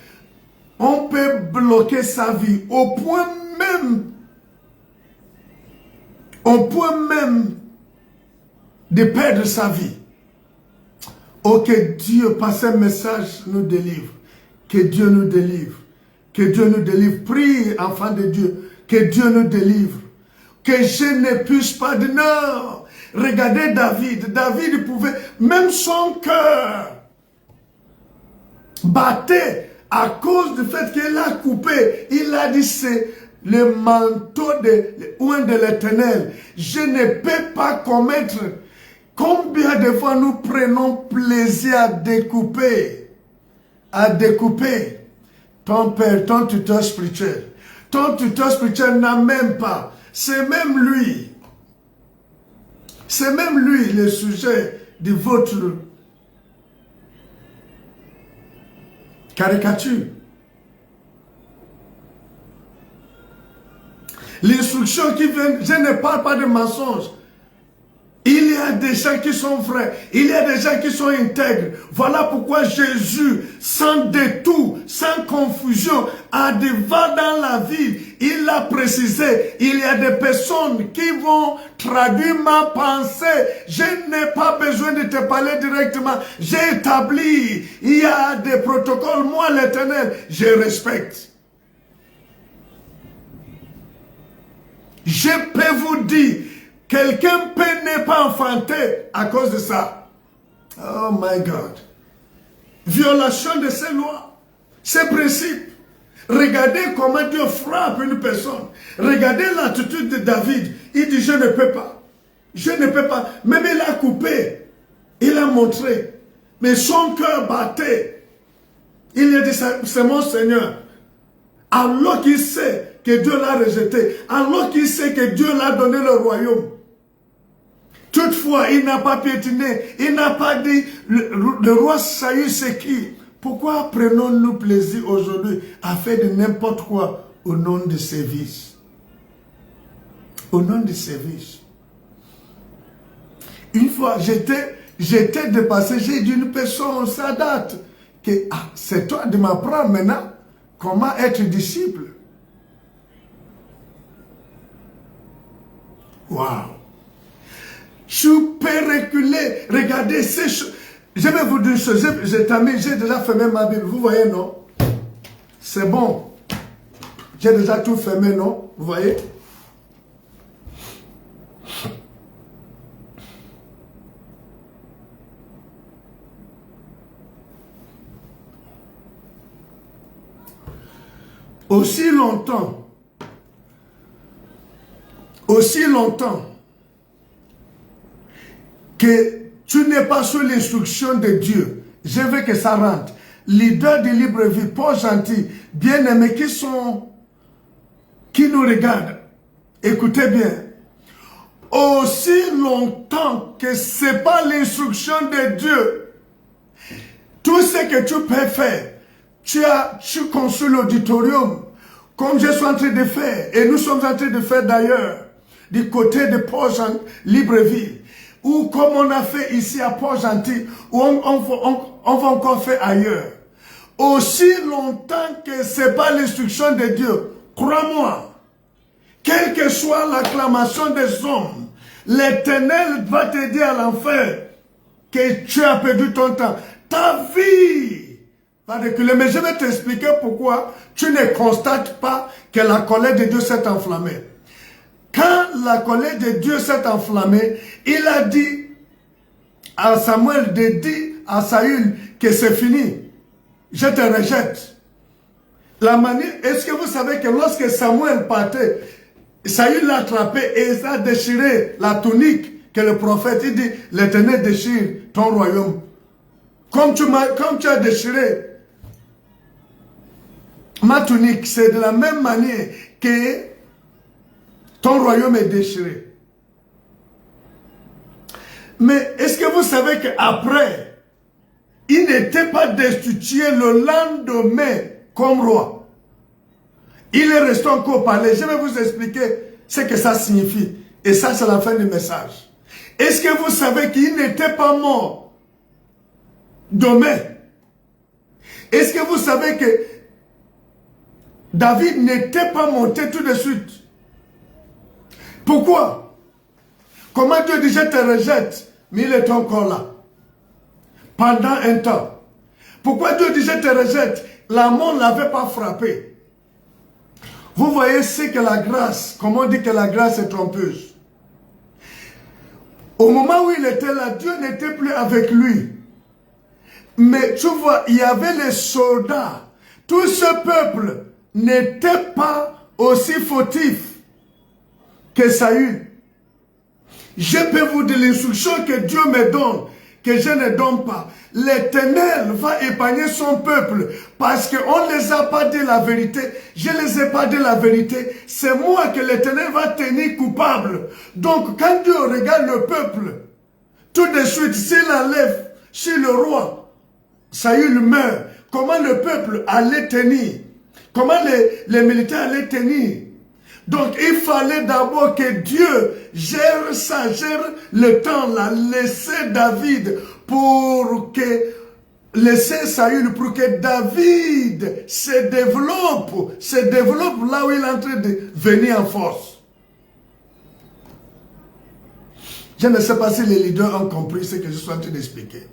on peut bloquer sa vie au point même de perdre sa vie. Oh, que Dieu, par ce message, nous délivre. Que Dieu nous délivre. Que Dieu nous délivre. Prie, enfant de Dieu, que Dieu nous délivre. Que je ne puisse pas dire non. Regardez David. David pouvait, même son cœur battait à cause du fait qu'il a coupé. Il a dit, c'est le manteau de l'Éternel. Je ne peux pas commettre Combien de fois nous prenons plaisir à découper ton père, ton tuteur spirituel. Ton tuteur spirituel n'a même pas. C'est même lui le sujet de votre caricature. L'instruction qui vient, je ne parle pas de mensonges. Il y a des gens qui sont vrais, il y a des gens qui sont intègres. Voilà pourquoi Jésus, sans détour, sans confusion, a devant dans la ville, il a précisé, il y a des personnes qui vont traduire ma pensée. Je n'ai pas besoin de te parler directement. J'ai établi, il y a des protocoles, moi l'Éternel, je respecte. Je peux vous dire, quelqu'un peut ne pas enfanter à cause de ça. Oh my God. Violation de ces lois, ces principes. Regardez comment Dieu frappe une personne. Regardez l'attitude de David. Il dit, je ne peux pas. Je ne peux pas. Même il a coupé. Il a montré. Mais son cœur battait. Il a dit, c'est mon Seigneur. Alors qu'il sait que Dieu l'a rejeté. Alors qu'il sait que Dieu l'a donné le royaume. Toutefois, il n'a pas piétiné. Il n'a pas dit, le roi Saül c'est qui? Pourquoi prenons-nous plaisir aujourd'hui à faire de n'importe quoi au nom du service? Au nom du service. Une fois, j'étais dépassé, j'ai dit une personne, ça date, que c'est toi de m'apprendre maintenant comment être disciple. Waouh! Je peux reculer, regardez ces choses. Je vais vous dire une chose, j'ai déjà fermé ma Bible, vous voyez, non? C'est bon. J'ai déjà tout fermé, non? Vous voyez? Aussi longtemps que tu n'es pas sous l'instruction de Dieu, je veux que ça rentre. Leaders de libre vie, pas gentils, bien-aimés qui nous regardent, écoutez bien. Aussi longtemps que ce n'est pas l'instruction de Dieu, tout ce que tu peux faire, tu construis l'auditorium, comme je suis en train de faire, et nous sommes en train de faire d'ailleurs, du côté de Port-Gentil, Libreville, ou comme on a fait ici à Port-Gentil, ou on va encore faire ailleurs. Aussi longtemps que ce n'est pas l'instruction de Dieu, crois-moi, quelle que soit l'acclamation des hommes, l'Éternel va te dire à l'enfer que tu as perdu ton temps. Ta vie va reculer. Mais je vais t'expliquer pourquoi tu ne constates pas que la colère de Dieu s'est enflammée. Quand la colère de Dieu s'est enflammée, il a dit à Samuel de dire à Saül que c'est fini. Je te rejette. La manière, est-ce que vous savez que lorsque Samuel partait, Saül l'a attrapé et il a déchiré la tunique que le prophète, il dit, l'Éternel déchire ton royaume. Comme tu as déchiré ma tunique, c'est de la même manière que ton royaume est déchiré. Mais est-ce que vous savez qu'après, il n'était pas destitué le lendemain comme roi? Il est resté encore au palais. Je vais vous expliquer ce que ça signifie. Et ça, c'est la fin du message. Est-ce que vous savez qu'il n'était pas mort demain? Est-ce que vous savez que David n'était pas monté tout de suite? Pourquoi? Comment Dieu dit, je te rejette, mais il est encore là. Pendant un temps. Pourquoi Dieu dit, je te rejette? La mort ne l'avait pas frappé. Vous voyez ce que la grâce, comment on dit que la grâce est trompeuse. Au moment où il était là, Dieu n'était plus avec lui. Mais tu vois, il y avait les soldats. Tout ce peuple n'était pas aussi fautif que Saül. Je peux vous dire l'instruction que Dieu me donne, que je ne donne pas. L'Éternel va épargner son peuple parce qu'on ne les a pas dit la vérité. Je ne les ai pas dit la vérité. C'est moi que l'Éternel va tenir coupable. Donc quand Dieu regarde le peuple, tout de suite, s'il enlève sur le roi, Saül meurt. Comment le peuple allait tenir? Comment les militaires allaient tenir? Donc il fallait d'abord que Dieu gère ça, gère le temps, laisser David pour que, laisser Saül pour que David se développe là où il est en train de venir en force. Je ne sais pas si les leaders ont compris ce que je suis en train d'expliquer.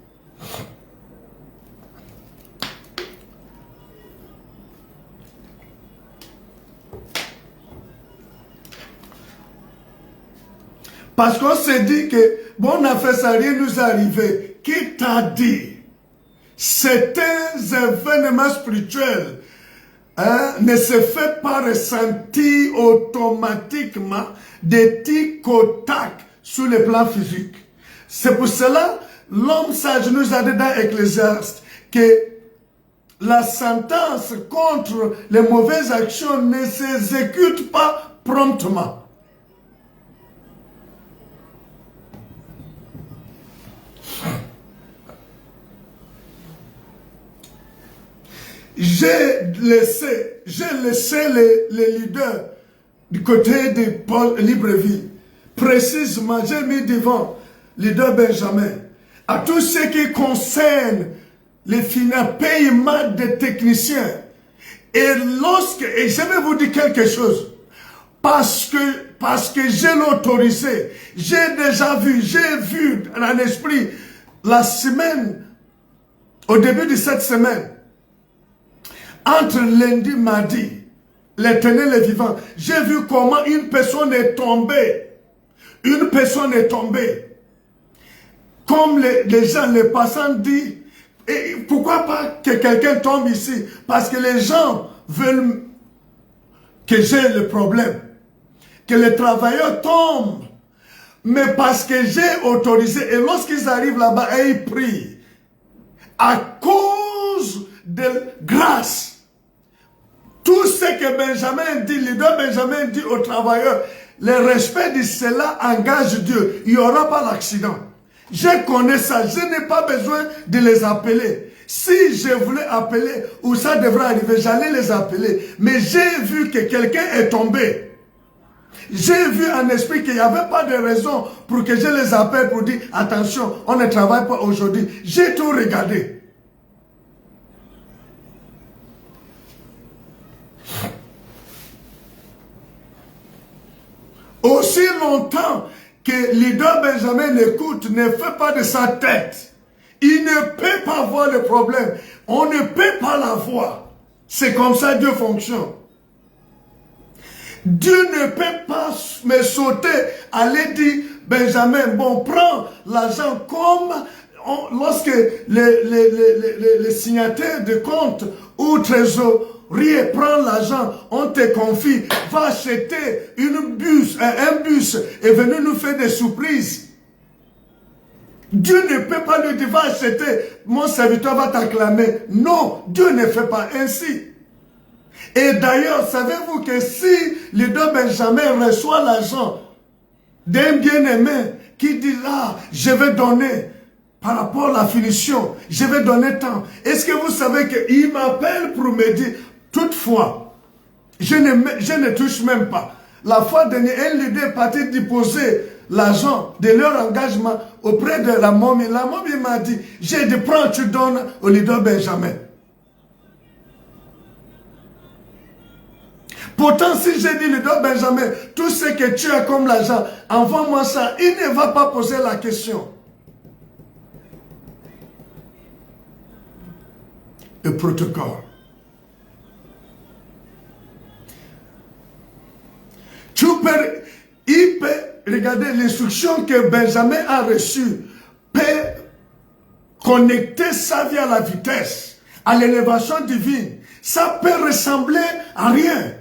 Parce qu'on s'est dit que, bon, on a fait ça, rien nous est arrivé. Qui t'a dit? Certains événements spirituels ne se fait pas ressentir automatiquement des tic au tac sur le plan physique. C'est pour cela, l'homme sage nous a dit dans Ecclésiaste que la sentence contre les mauvaises actions ne s'exécute pas promptement. J'ai laissé les leaders du côté de Paul Libreville. Précisément, j'ai mis devant leader Benjamin à tout ce qui concerne les finances, paiement des techniciens. Et je vais vous dire quelque chose, parce que je l'ai autorisé, j'ai déjà vu, en esprit, la semaine, au début de cette semaine, entre lundi et mardi, l'Éternel est vivant. J'ai vu comment une personne est tombée. Une personne est tombée. Comme les gens, les passants disent, et pourquoi pas que quelqu'un tombe ici? Parce que les gens veulent que j'ai le problème. Que les travailleurs tombent. Mais parce que j'ai autorisé, et lorsqu'ils arrivent là-bas, ils prient. À cause de grâce. Tout ce que Benjamin dit, leader Benjamin dit aux travailleurs, le respect de cela engage Dieu. Il n'y aura pas d'accident. Je connais ça. Je n'ai pas besoin de les appeler. Si je voulais appeler, ou ça devrait arriver, j'allais les appeler. Mais j'ai vu que quelqu'un est tombé. J'ai vu en esprit qu'il n'y avait pas de raison pour que je les appelle pour dire, attention, on ne travaille pas aujourd'hui. J'ai tout regardé. Aussi longtemps que leader Benjamin n'écoute, ne fait pas de sa tête, il ne peut pas voir le problème. On ne peut pas la voir. C'est comme ça que Dieu fonctionne. Dieu ne peut pas me sauter, aller dire, Benjamin, bon, prends l'argent comme lorsque les signataires de compte ou trésorier prend l'argent, on te confie, va acheter un bus est venu nous faire des surprises. Dieu ne peut pas lui dire, va acheter, mon serviteur va t'acclamer. Non, Dieu ne fait pas ainsi. Et d'ailleurs, savez-vous que si le leader Benjamin reçoit l'argent d'un bien-aimé qui dit, ah, je vais donner par rapport à la finition, je vais donner tant. Est-ce que vous savez qu'il m'appelle pour me dire, toutefois, je ne touche même pas. La fois dernière, un leader est parti déposer l'argent de leur engagement auprès de la momie. La momie m'a dit, j'ai dit, prends, tu donnes au leader Benjamin. Pourtant, si j'ai dit, leader Benjamin, tout ce que tu as comme l'argent, envoie-moi ça. Il ne va pas poser la question. Le protocole. Il peut regarder l'instruction que Benjamin a reçue, peut connecter sa vie à la vitesse, à l'élévation divine. Ça peut ressembler à rien.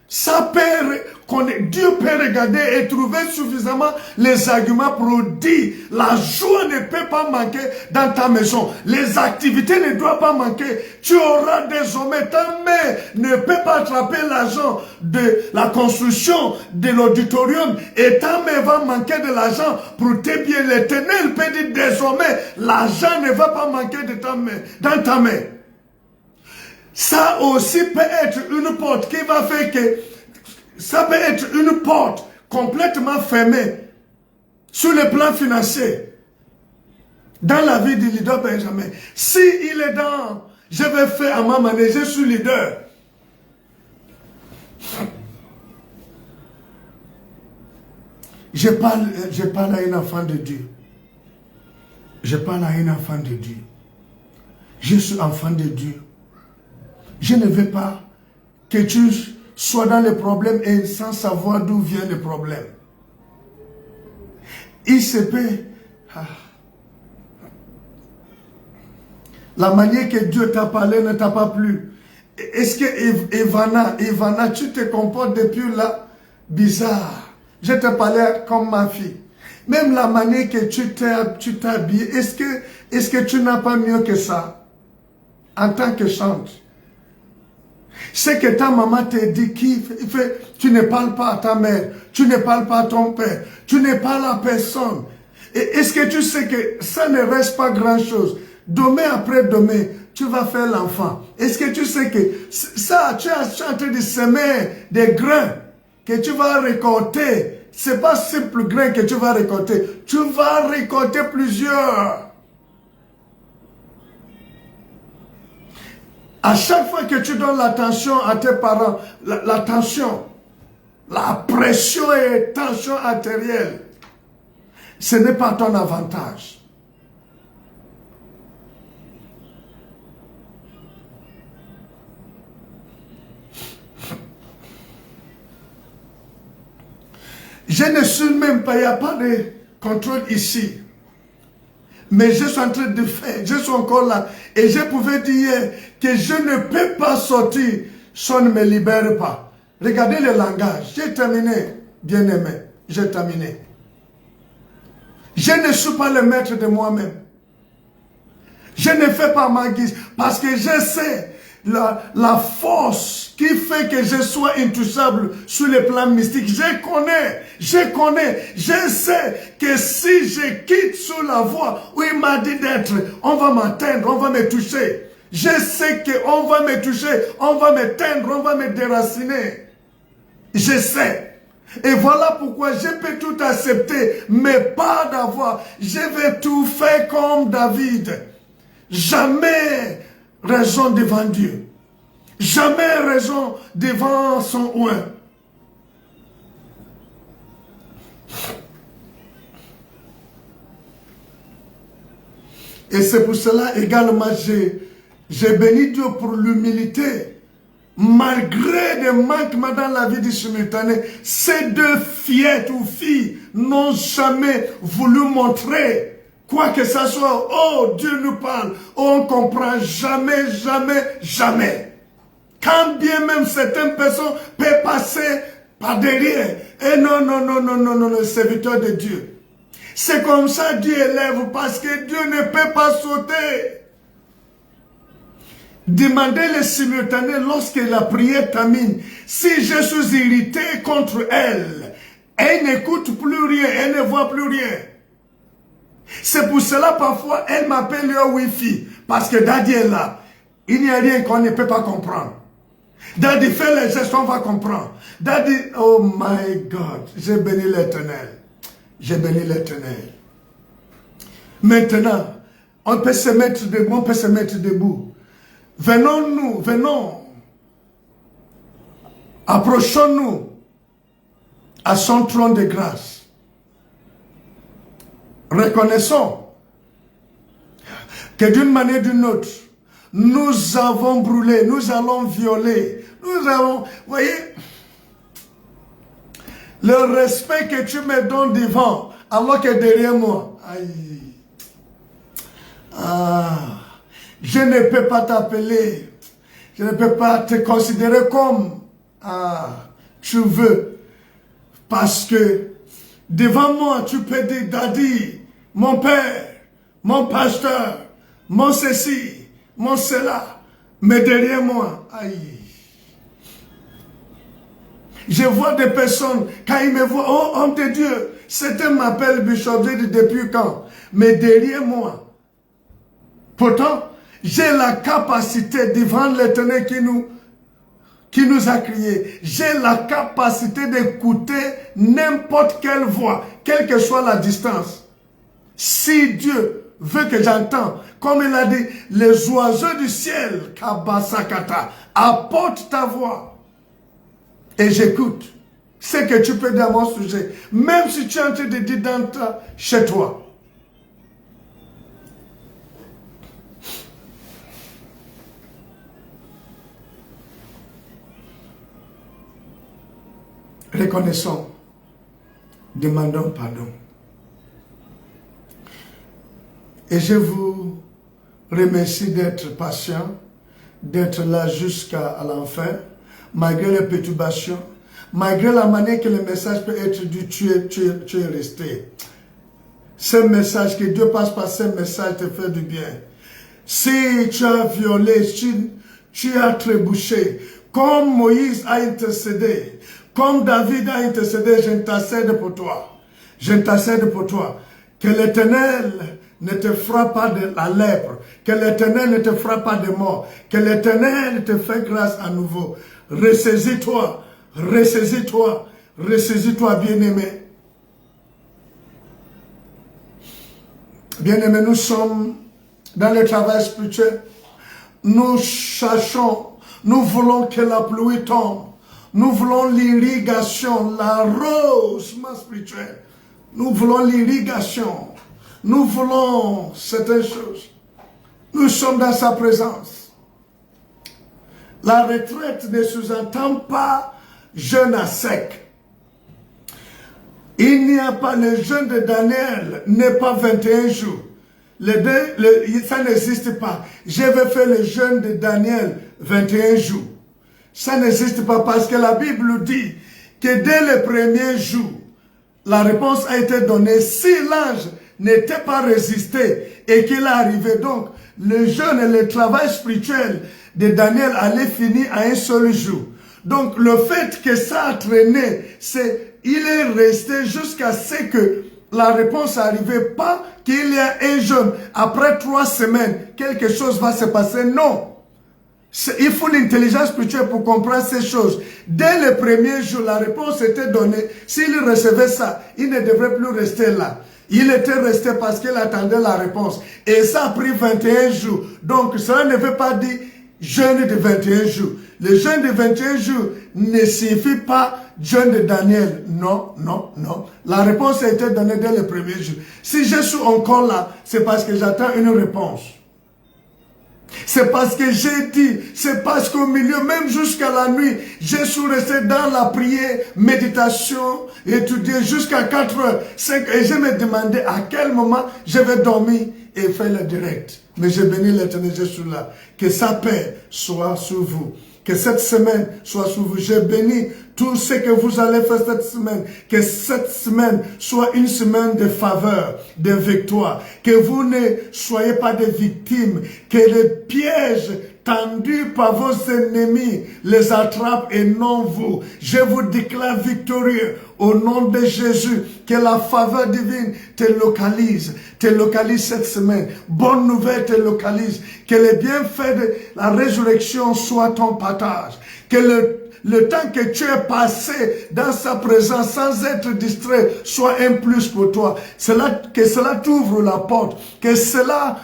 Ça peut Dieu peut regarder et trouver suffisamment les arguments pour dire la joie ne peut pas manquer dans ta maison. Les activités ne doivent pas manquer. Tu auras désormais, ta main ne peut pas attraper l'argent de la construction de l'auditorium et ta main va manquer de l'argent pour tes biens. L'Éternel peut dire désormais, l'argent ne va pas manquer de ta main, dans ta main. Ça aussi peut être une porte qui va faire que ça peut être une porte complètement fermée sur le plan financier dans la vie du leader Benjamin. Si il est dans, je vais faire à ma manière, je suis leader. Je parle à un enfant de Dieu. Je parle à un enfant de Dieu. Je suis enfant de Dieu. Je ne veux pas que tu sois dans le problème et sans savoir d'où vient le problème. Il se peut. La manière que Dieu t'a parlé ne t'a pas plu. Est-ce que Ivana, tu te comportes depuis là bizarre? Je te parlais comme ma fille. Même la manière que tu t'habilles, est-ce que tu n'as pas mieux que ça? En tant que chante. C'est que ta maman te dit tu ne parles pas à ta mère, tu ne parles pas à ton père, tu ne parles à personne. Et est-ce que tu sais que ça ne reste pas grand-chose? Demain après demain, tu vas faire l'enfant. Est-ce que tu sais que ça, tu es en train de semer des grains que tu vas récolter. Ce n'est pas simple grain que tu vas récolter. Tu vas récolter plusieurs. À chaque fois que tu donnes l'attention à tes parents, l'attention, la pression et tension artérielle, ce n'est pas ton avantage. Je ne suis même pas, il n'y a pas de contrôle ici. Mais je suis en train de faire, je suis encore là. Et je pouvais dire que je ne peux pas sortir si on ne me libère pas. Regardez le langage. J'ai terminé, bien-aimé. J'ai terminé. Je ne suis pas le maître de moi-même. Je ne fais pas ma guise. Parce que je sais la force qui fait que je sois intouchable sur le plan mystique. Je connais, je sais que si je quitte sur la voie où il m'a dit d'être, on va m'atteindre, on va me toucher. Je sais qu'on va me toucher, on va m'éteindre, on va me déraciner. Je sais. Et voilà pourquoi je peux tout accepter, mais pas d'avoir. Je vais tout faire comme David. Jamais raison devant Dieu. Jamais raison devant son oint. Et c'est pour cela également j'ai béni Dieu pour l'humilité. Malgré des manquements dans la vie du simultané, ces deux fillettes ou filles n'ont jamais voulu montrer quoi que ça soit. Oh, Dieu nous parle. Oh, on comprend jamais, jamais, jamais. Quand bien même certaines personnes peuvent passer par derrière. Et non, le serviteur de Dieu. C'est comme ça Dieu élève parce que Dieu ne peut pas sauter. Demandez le simultané lorsque la prière termine. Si je suis irrité contre elle, elle n'écoute plus rien, elle ne voit plus rien. C'est pour cela parfois elle m'appelle le Wi-Fi. Parce que Daddy est là. Il n'y a rien qu'on ne peut pas comprendre. Daddy fait les gestes, on va comprendre. Daddy, oh my God, j'ai béni l'Éternel. J'ai béni l'Éternel. Maintenant, on peut se mettre debout, on peut se mettre debout. Venons-nous, venons. Approchons-nous à son trône de grâce. Reconnaissons que d'une manière ou d'une autre, nous avons brûlé, nous allons violer, nous avons, voyez, le respect que tu me donnes devant, alors que derrière moi, aïe, je ne peux pas t'appeler, je ne peux pas te considérer comme tu veux. Parce que devant moi, tu peux dire, Daddy, mon père, mon pasteur, mon ceci, mon cela. Mais derrière moi, aïe. Je vois des personnes, quand ils me voient, oh homme de Dieu, certains m'appellent Bishop, j'ai dit depuis quand? Mais derrière moi, pourtant, j'ai la capacité devant l'Éternel qui nous a crié. J'ai la capacité d'écouter n'importe quelle voix, quelle que soit la distance. Si Dieu veut que j'entende, comme il a dit, les oiseaux du ciel, Kabasakata, apporte ta voix. Et j'écoute ce que tu peux dire à mon sujet, même si tu es en train de dire chez toi. Reconnaissons, demandons pardon. Et je vous remercie d'être patient, d'être là jusqu'à l'enfer, malgré les perturbations, malgré la manière que le message peut être dit, tu es resté. Ce message, que Dieu passe par ce message, te fait du bien. Si tu as violé, si tu as trébuché, comme Moïse a intercédé, comme David a intercédé, j'intercède pour toi. J'intercède pour toi. Que l'Éternel ne te frappe pas de la lèpre. Que l'Éternel ne te frappe pas de mort. Que l'Éternel te fait grâce à nouveau. Ressaisis-toi. Ressaisis-toi. Ressaisis-toi, bien-aimé. Bien-aimé, nous sommes dans le travail spirituel. Nous cherchons, nous voulons que la pluie tombe. Nous voulons l'irrigation, l'arrosement spirituel. Nous voulons l'irrigation. Nous voulons certaines choses. Nous sommes dans sa présence. La retraite ne sous-entend pas jeûne à sec. Il n'y a pas, le jeûne de Daniel n'est pas 21 jours. Ça n'existe pas. Je vais faire le jeûne de Daniel 21 jours. Ça n'existe pas parce que la Bible dit que dès le premier jour, la réponse a été donnée. Si l'ange n'était pas résisté et qu'il est arrivé, donc le jeûne et le travail spirituel de Daniel allait finir à un seul jour. Donc le fait que ça a traîné, il est resté jusqu'à ce que la réponse n'arrivait pas, qu'il y a un jeûne. Après 3 semaines, quelque chose va se passer. Non. Il faut l'intelligence spirituelle pour comprendre ces choses. Dès le premier jour, la réponse était donnée. S'il recevait ça, il ne devrait plus rester là. Il était resté parce qu'il attendait la réponse. Et ça a pris 21 jours. Donc, cela ne veut pas dire jeûne de 21 jours. Le jeûne de 21 jours ne signifie pas jeûne de Daniel. Non, non, non. La réponse a été donnée dès le premier jour. Si je suis encore là, c'est parce que j'attends une réponse. C'est parce que j'ai dit, c'est parce qu'au milieu, même jusqu'à la nuit, je suis resté dans la prière, méditation, étudier jusqu'à 4 heures, 5, et je me demandais à quel moment je vais dormir et faire le direct. Mais je bénis l'Éternel, je suis là. Que sa paix soit sur vous. Que cette semaine soit sur vous. Je bénis tout ce que vous allez faire cette semaine. Que cette semaine soit une semaine de faveur, de victoire. Que vous ne soyez pas des victimes. Que les pièges tendus par vos ennemis les attrapent et non vous. Je vous déclare victorieux au nom de Jésus. Que la faveur divine te localise cette semaine. Bonne nouvelle te localise. Que les bienfaits de la résurrection soient ton partage. Que le temps que tu es passé dans sa présence sans être distrait soit un plus pour toi. Que cela t'ouvre la porte. Que cela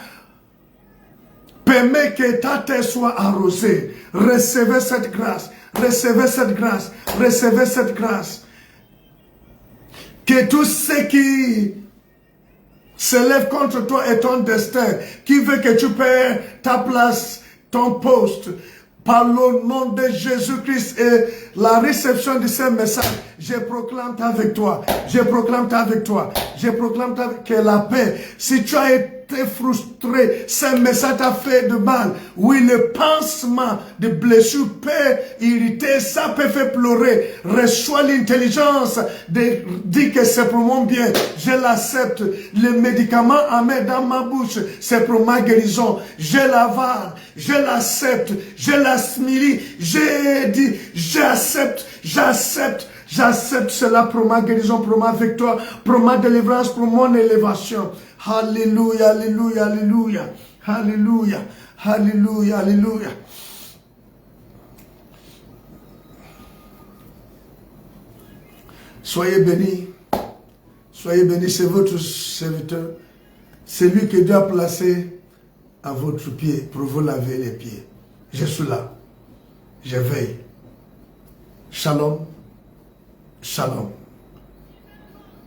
permet que ta terre soit arrosée. Recevez cette grâce. Recevez cette grâce. Recevez cette grâce. Que tout ce qui se lève contre toi et ton destin, qui veut que tu perds ta place, ton poste, par le nom de Jésus-Christ et la réception de ce message, je proclame ta victoire. Je proclame ta victoire. Je proclame que la paix, si tu as été été frustré, ce message t'a fait de mal. Oui, le pansement de blessure peut irriter, ça peut faire pleurer. Reçois l'intelligence de dire que c'est pour mon bien. Je l'accepte. Le médicament à mettre dans ma bouche, c'est pour ma guérison. Je l'avale, je l'accepte, je l'assimile. J'ai dit, j'accepte, j'accepte. J'accepte cela pour ma guérison, pour ma victoire, pour ma délivrance, pour mon élévation. Alléluia, alléluia, alléluia. Alléluia, alléluia, alléluia. Soyez bénis. Soyez bénis, c'est votre serviteur. C'est lui que Dieu a placé à votre pied pour vous laver les pieds. Je suis là. Je veille. Shalom. Shalom.